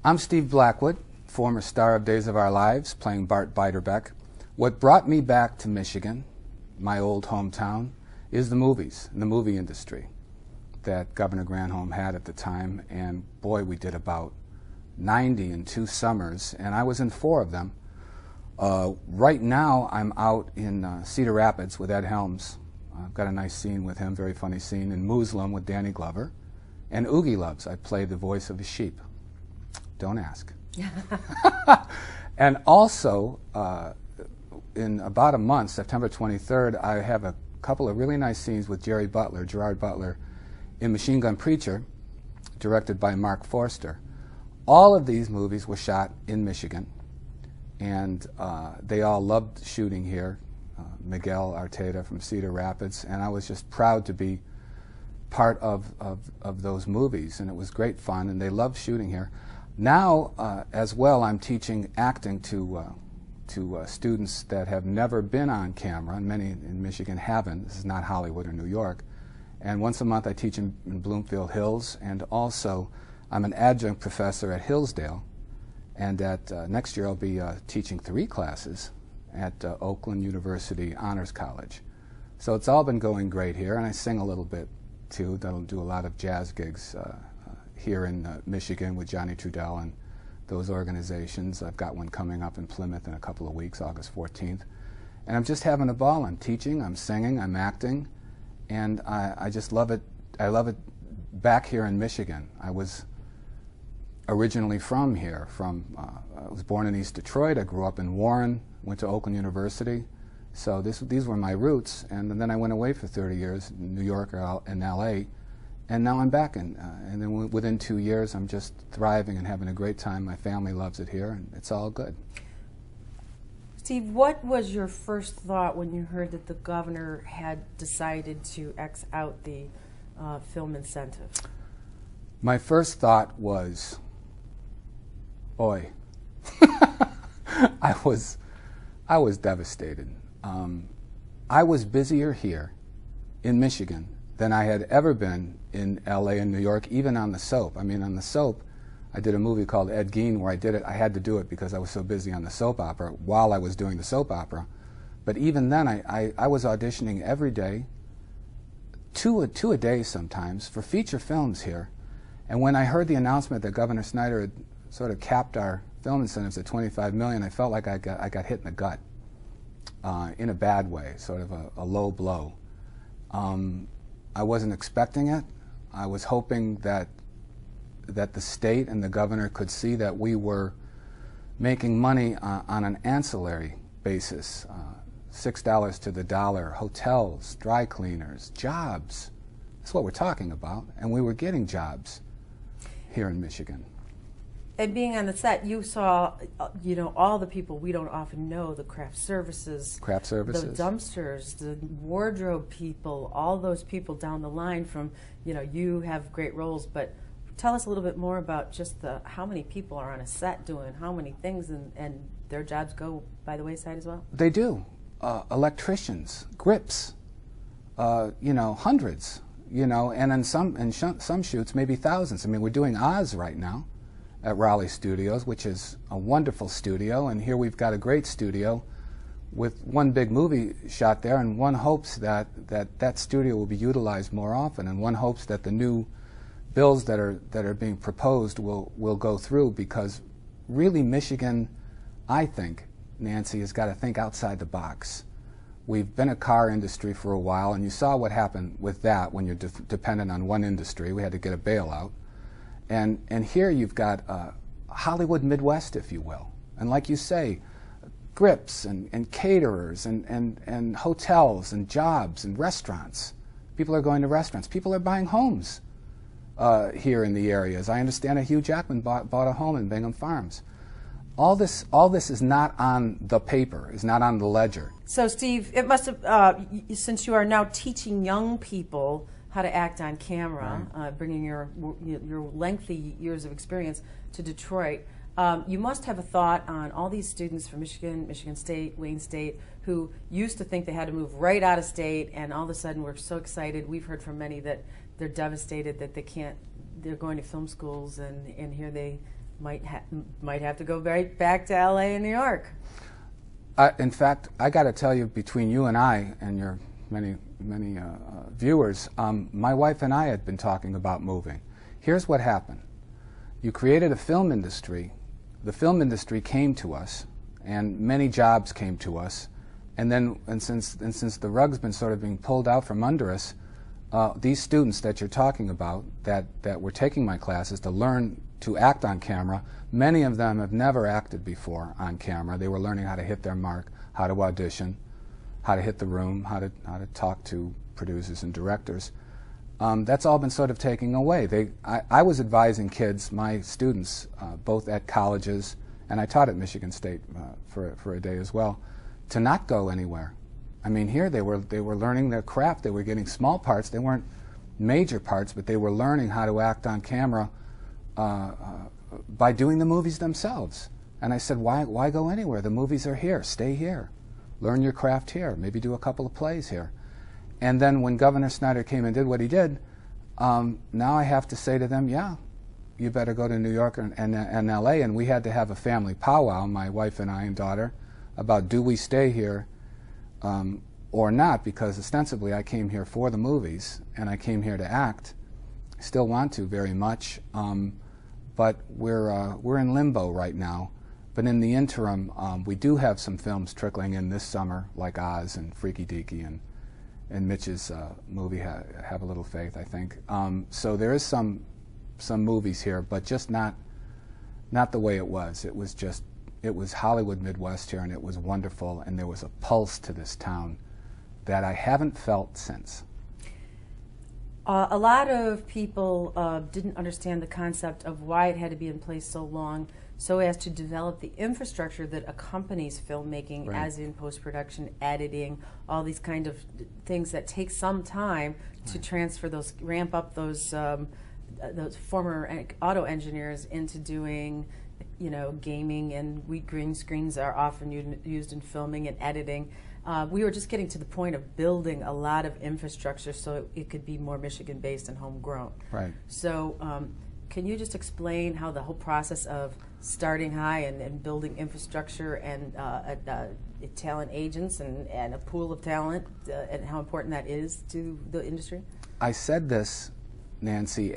I'm Steve Blackwood, former star of Days of Our Lives, playing Bart Beiderbecke. What brought me back to Michigan, my old hometown, is the movies and the movie industry that Governor Granholm had at the time. And boy, we did about 90 in 2 summers, and I was in 4 of them. Right now, I'm out in Cedar Rapids with Ed Helms. I've got a nice scene with him, very funny scene, in Muslim with Danny Glover. And Oogie Loves, I played the voice of a sheep. Don't ask. And also, in about a month, September 23rd, I have a couple of really nice scenes with Gerard Butler, in Machine Gun Preacher, directed by Mark Forster. All of these movies were shot in Michigan, and they all loved shooting here. Miguel Arteta from Cedar Rapids, and I was just proud to be part of those movies, and it was great fun, and they loved shooting here. Now, as well, I'm teaching acting to students that have never been on camera, and many in Michigan haven't. This is not Hollywood or New York. And once a month I teach in Bloomfield Hills, and also I'm an adjunct professor at Hillsdale, and next year I'll be teaching 3 classes at Oakland University Honors College. So it's all been going great here, and I sing a little bit too. I'll do a lot of jazz gigs here in Michigan with Johnny Trudell and those organizations. I've got one coming up in Plymouth in a couple of weeks, August 14th. And I'm just having a ball. I'm teaching, I'm singing, I'm acting, and I just love it. I love it back here in Michigan. I was originally from here. I was born in East Detroit. I grew up in Warren, went to Oakland University. So these were my roots, and then I went away for 30 years in New York and LA, and now I'm back, and then within 2 years I'm just thriving and having a great time. My family loves it here, and it's all good. Steve, what was your first thought when you heard that the governor had decided to X out the film incentive? My first thought was, boy, I was devastated. I was busier here in Michigan than I had ever been in LA and New York, even on the soap. I mean, on the soap, I did a movie called Ed Gein where I had to do it because I was so busy on the soap opera while I was doing the soap opera. But even then, I was auditioning every day, two a day sometimes, for feature films here. And when I heard the announcement that Governor Snyder had sort of capped our film incentives at $25 million, I felt like I got hit in the gut in a bad way, sort of a low blow. I wasn't expecting it. I was hoping that the state and the governor could see that we were making money on an ancillary basis, $6 to the dollar, hotels, dry cleaners, jobs. That's what we're talking about, and we were getting jobs here in Michigan. And being on the set, you saw, all the people we don't often know, the craft services, the dumpsters, the wardrobe people, all those people down the line from, you have great roles, but tell us a little bit more about just how many people are on a set doing how many things, and their jobs go by the wayside as well? They do. Electricians, grips, hundreds, and in some shoots, maybe thousands. I mean, we're doing Oz right now at Raleigh Studios, which is a wonderful studio, and here we've got a great studio with one big movie shot there, and one hopes that studio will be utilized more often, and one hopes that the new bills that are being proposed will go through, because really Michigan, I think, Nancy, has got to think outside the box. We've been a car industry for a while, and you saw what happened with that when you're dependent on one industry. We had to get a bailout. And here you've got Hollywood Midwest, if you will. And like you say, grips and caterers and hotels and jobs and restaurants. People are going to restaurants. People are buying homes here in the area. As I understand it, Hugh Jackman bought a home in Bingham Farms. All this is not on the paper, is not on the ledger. So, Steve, it must have, since you are now teaching young people how to act on camera, right, bringing your lengthy years of experience to Detroit, you must have a thought on all these students from Michigan, Michigan State, Wayne State, who used to think they had to move right out of state, and all of a sudden we're so excited. We've heard from many that they're devastated that they can't, they're going to film schools, and here they might have to go right back to LA and New York. In fact, I got to tell you, between you and I and your many viewers, my wife and I had been talking about moving. Here's what happened. You created a film industry. The film industry came to us, and many jobs came to us. And since the rug's been sort of being pulled out from under us, these students that you're talking about that were taking my classes to learn to act on camera, many of them have never acted before on camera. They were learning how to hit their mark, how to audition, how to hit the room, how to talk to producers and directors. That's all been sort of taken away. I was advising kids, my students, both at colleges, and I taught at Michigan State for a day as well, to not go anywhere. I mean, here they were learning their craft. They were getting small parts. They weren't major parts, but they were learning how to act on camera by doing the movies themselves. And I said, why go anywhere? The movies are here. Stay here. Learn your craft here. Maybe do a couple of plays here. And then when Governor Snyder came and did what he did, now I have to say to them, yeah, you better go to New York and LA. And we had to have a family powwow, my wife and I and daughter, about do we stay here or not, because ostensibly I came here for the movies and I came here to act. I still want to very much, but we're in limbo right now. But in the interim, we do have some films trickling in this summer, like Oz and Freaky Deaky and Mitch's movie Have a Little Faith, I think. So there is some movies here, but just not the way it was. It was Hollywood Midwest here, and it was wonderful, and there was a pulse to this town that I haven't felt since. A lot of people didn't understand the concept of why it had to be in place so long, so as to develop the infrastructure that accompanies filmmaking, right, as in post-production, editing, all these kind of things that take some time to transfer those, ramp up those former auto engineers into doing, you know, gaming, and green screens are often used in filming and editing. We were just getting to the point of building a lot of infrastructure so it could be more Michigan-based and homegrown. Right. So can you just explain how the whole process of starting high and building infrastructure and talent agents and a pool of talent and how important that is to the industry? I said this, Nancy,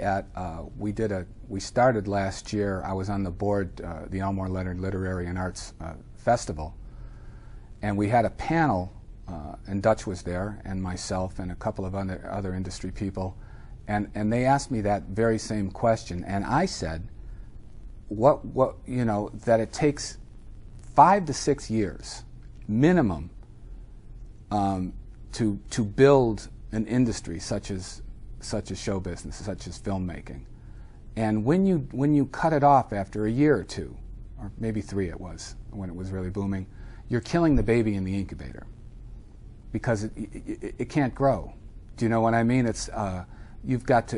we started last year. I was on the board, the Elmore Leonard Literary and Arts Festival, and we had a panel, and Dutch was there, and myself, and a couple of other industry people, and they asked me that very same question, and I said, that it takes 5 to 6 years minimum to build an industry such as show business, such as filmmaking. And when you cut it off after a year or two, or maybe 3 it was, when it was really booming, you're killing the baby in the incubator because it can't grow. Do you know what I mean? It's you've got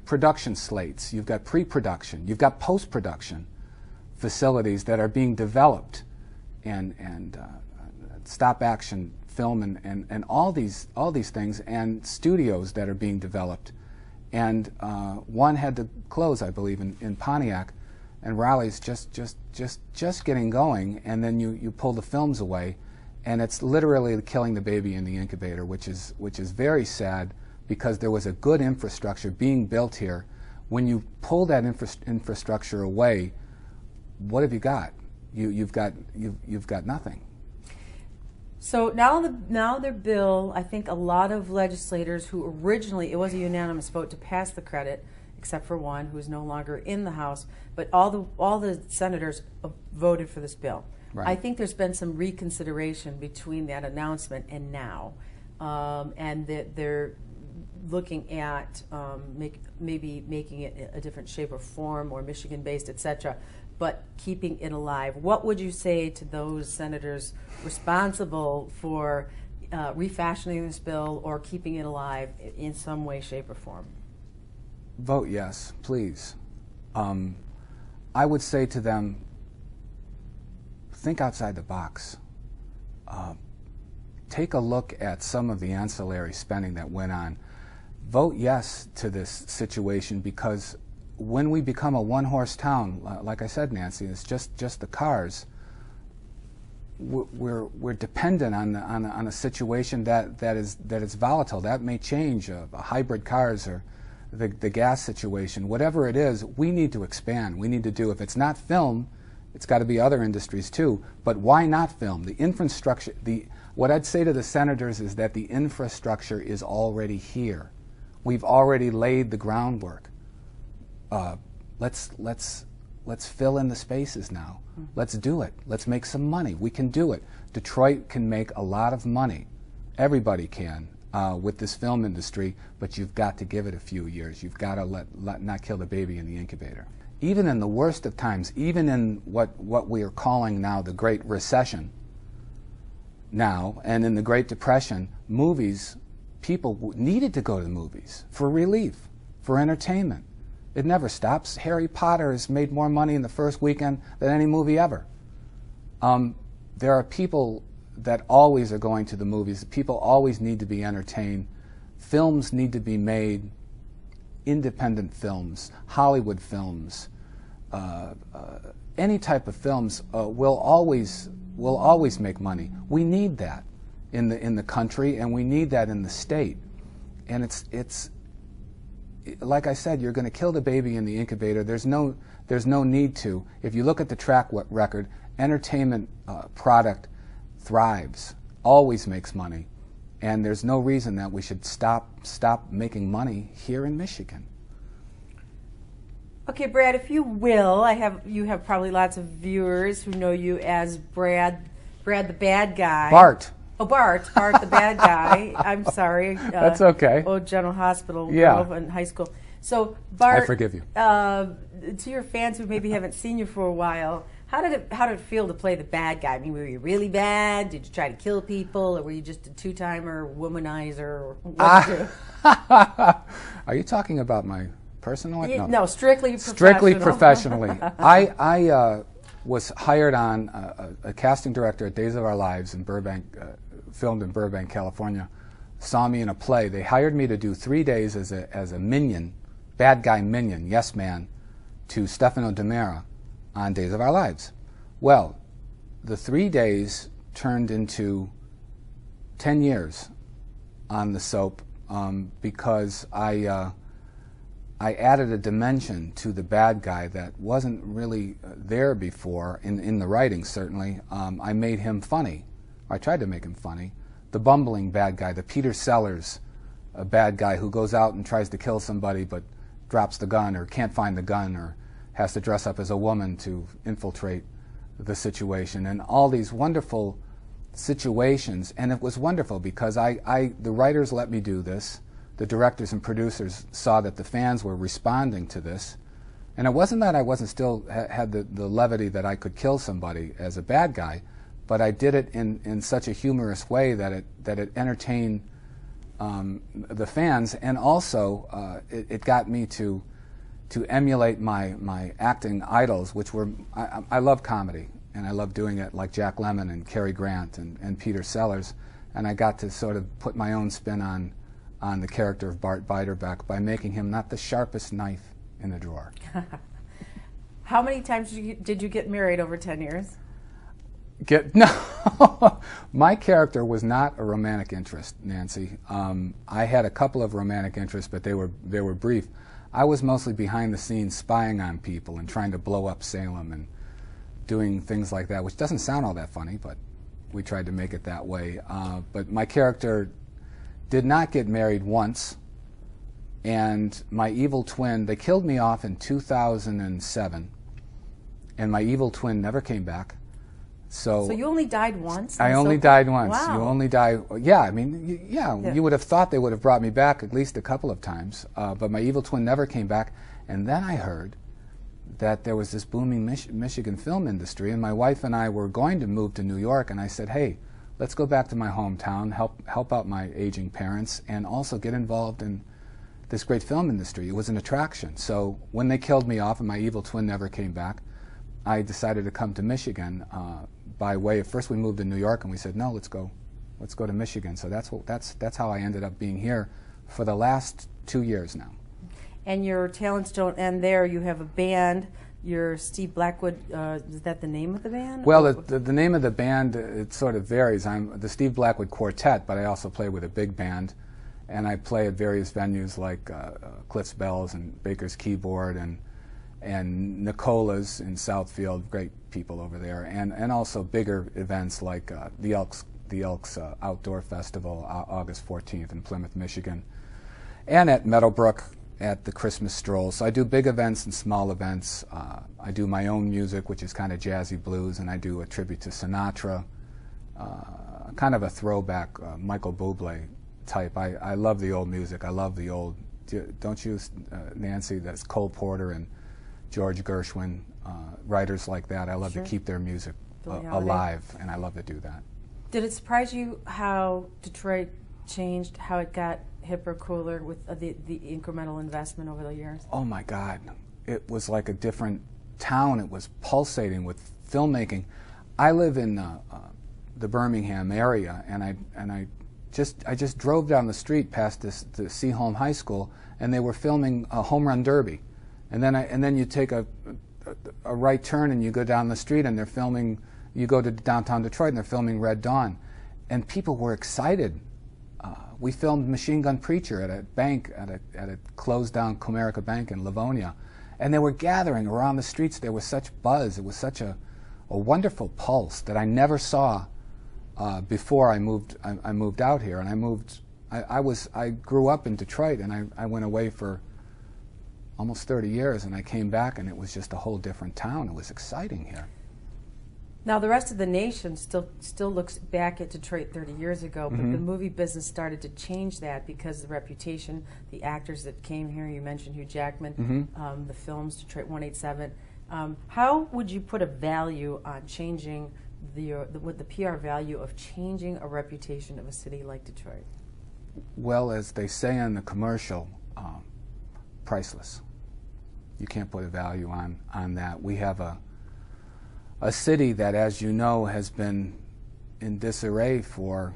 production slates, you've got pre-production, you've got post-production facilities that are being developed, and stop-action film and all these things, and studios that are being developed. And one had to close, I believe, in Pontiac, and Raleigh's just getting going, and then you pull the films away, and it's literally killing the baby in the incubator, which is very sad, because there was a good infrastructure being built here. When you pull that infrastructure away, what have you got? You've got nothing. So now their bill, I think a lot of legislators who originally, it was a unanimous vote to pass the credit, except for one who's no longer in the House, but all the senators voted for this bill. Right. I think there's been some reconsideration between that announcement and now, and that they're looking at maybe making it a different shape or form, or Michigan-based, etc., but keeping it alive. What would you say to those senators responsible for refashioning this bill or keeping it alive in some way, shape, or form? Vote yes, please. I would say to them, think outside the box. Take a look at some of the ancillary spending that went on. Vote yes to this situation, because when we become a one-horse town, like I said, Nancy, it's just the cars. We're dependent on a situation that is volatile. That may change. Hybrid cars or the gas situation, whatever it is, we need to expand. We need to do. If it's not film, it's got to be other industries too. But why not film? The infrastructure. What I'd say to the senators is that the infrastructure is already here. We've already laid the groundwork. Let's fill in the spaces now. Let's do it. Let's make some money. We can do it. Detroit can make a lot of money. Everybody can with this film industry, but you've got to give it a few years. You've got to not kill the baby in the incubator. Even in the worst of times, even in what we are calling now the Great Recession now, and in the Great Depression, movies, people needed to go to the movies for relief, for entertainment. It never stops. Harry Potter has made more money in the first weekend than any movie ever. There are people that always are going to the movies. People always need to be entertained. Films need to be made, independent films, Hollywood films, any type of films will always make money. We need that in the country, and we need that in the state. And it's like I said, you're going to kill the baby in the incubator. There's no need to. If you look at the track record, entertainment product thrives, always makes money, and there's no reason that we should stop making money here in Michigan. Okay, Brad, if you will, you have probably lots of viewers who know you as Brad the bad guy. Bart. Oh, Bart the bad guy. I'm sorry. That's okay. Old General Hospital in high school. So, Bart, I forgive you. To your fans who maybe haven't seen you for a while, how did it feel to play the bad guy? I mean, were you really bad? Did you try to kill people, or were you just a two-timer womanizer? Are you talking about my personal life? No, strictly professional. Strictly professionally. I was hired on a casting director at Days of Our Lives in Burbank, filmed in Burbank, California, saw me in a play. They hired me to do 3 days as a minion, bad guy minion, yes man, to Stefano DiMera on Days of Our Lives. Well, the 3 days turned into 10 years on the soap because I added a dimension to the bad guy that wasn't really there before in the writing, certainly. I made him funny. I tried to make him funny. The bumbling bad guy, the Peter Sellers bad guy who goes out and tries to kill somebody but drops the gun or can't find the gun or has to dress up as a woman to infiltrate the situation, and all these wonderful situations. And it was wonderful because the writers let me do this. The directors and producers saw that the fans were responding to this, and it wasn't that I wasn't still had the levity that I could kill somebody as a bad guy, but I did it in such a humorous way that it entertained the fans, and also it got me to emulate my acting idols, which were I love comedy, and I love doing it like Jack Lemmon and Cary Grant and Peter Sellers, and I got to sort of put my own spin on the character of Bart Beiderbecke by making him not the sharpest knife in the drawer. How many times did you get married over 10 years? No, my character was not a romantic interest, Nancy. I had a couple of romantic interests, but they were brief. I was mostly behind the scenes spying on people and trying to blow up Salem and doing things like that, which doesn't sound all that funny, but we tried to make it that way. But my character did not get married once, and my evil twin, they killed me off in 2007, and my evil twin never came back. So you only died once? I only died once. Wow. You only die. Yeah, I mean, yeah, you would have thought they would have brought me back at least a couple of times, but my evil twin never came back. And then I heard that there was this booming Michigan film industry, and my wife and I were going to move to New York, and I said, hey, let's go back to my hometown, help out my aging parents, and also get involved in this great film industry. It was an attraction. So when they killed me off and my evil twin never came back, I decided to come to Michigan by way of, first we moved to New York, and we said, no, let's go to Michigan. So that's how I ended up being here for the last 2 years now. And your talents don't end there. You have a band. You're Steve Blackwood. Is that the name of the band? Well, the name of the band, it sort of varies. I'm the Steve Blackwood Quartet, but I also play with a big band. And I play at various venues like Cliff's Bells and Baker's Keyboard and Nicola's in Southfield, great people over there, and also bigger events like the Elks Outdoor Festival, August 14th in Plymouth, Michigan, and at Meadowbrook at the Christmas Stroll. So I do big events and small events. I do my own music, which is kind of jazzy blues, and I do a tribute to Sinatra, kind of a throwback Michael Bublé type. I love the old music. I love the old, don't you, Nancy, that's Cole Porter and George Gershwin, writers like that. I love to keep their music alive, and I love to do that. Did it surprise you how Detroit changed, how it got hipper, cooler with the incremental investment over the years? Oh my God. It was like a different town. It was pulsating with filmmaking. I live in the Birmingham area, and I just drove down the street past the Seaholm High School, and they were filming a home run derby. And then you take a right turn and you go down the street and they're filming, you go to downtown Detroit and they're filming Red Dawn. And people were excited. We filmed Machine Gun Preacher at a bank, at a closed down Comerica Bank in Livonia. And they were gathering around the streets. There was such buzz. It was such a wonderful pulse that I never saw before I moved out here. And I grew up in Detroit, and I went away for almost 30 years, and I came back, and it was just a whole different town. It was exciting here. Now, the rest of the nation still looks back at Detroit 30 years ago, but the movie business started to change that because the reputation, the actors that came here, you mentioned Hugh Jackman, the films, Detroit 187. How would you put a value on changing with the PR value of changing a reputation of a city like Detroit? Well, as they say in the commercial, priceless. You can't put a value on that. We have a city that, as you know, has been in disarray for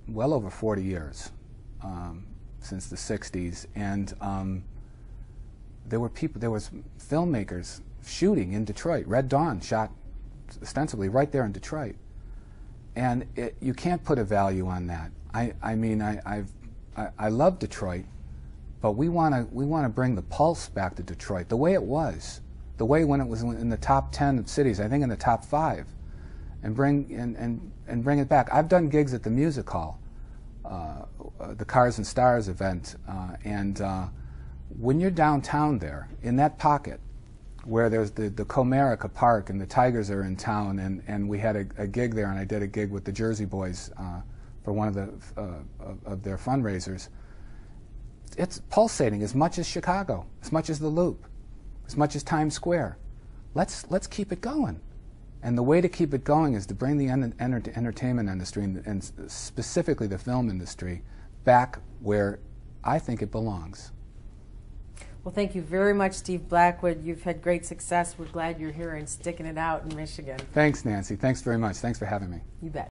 well over 40 years, since the 60s, and there was filmmakers shooting in Detroit. Red Dawn shot ostensibly right there in Detroit, and you can't put a value on that. I mean, I love Detroit, but we want to bring the pulse back to Detroit, the way it was, the way when it was in the top 10 of cities, I think in the top 5, and bring it back. I've done gigs at the Music Hall, the Cars and Stars event, and when you're downtown there, in that pocket, where there's the Comerica Park and the Tigers are in town, and we had a gig there, and I did a gig with the Jersey Boys for one of their fundraisers. It's pulsating as much as Chicago, as much as the Loop, as much as Times Square. Let's keep it going. And the way to keep it going is to bring the entertainment industry, and specifically the film industry, back where I think it belongs. Well, thank you very much, Steve Blackwood. You've had great success. We're glad you're here and sticking it out in Michigan. Thanks, Nancy. Thanks very much. Thanks for having me. You bet.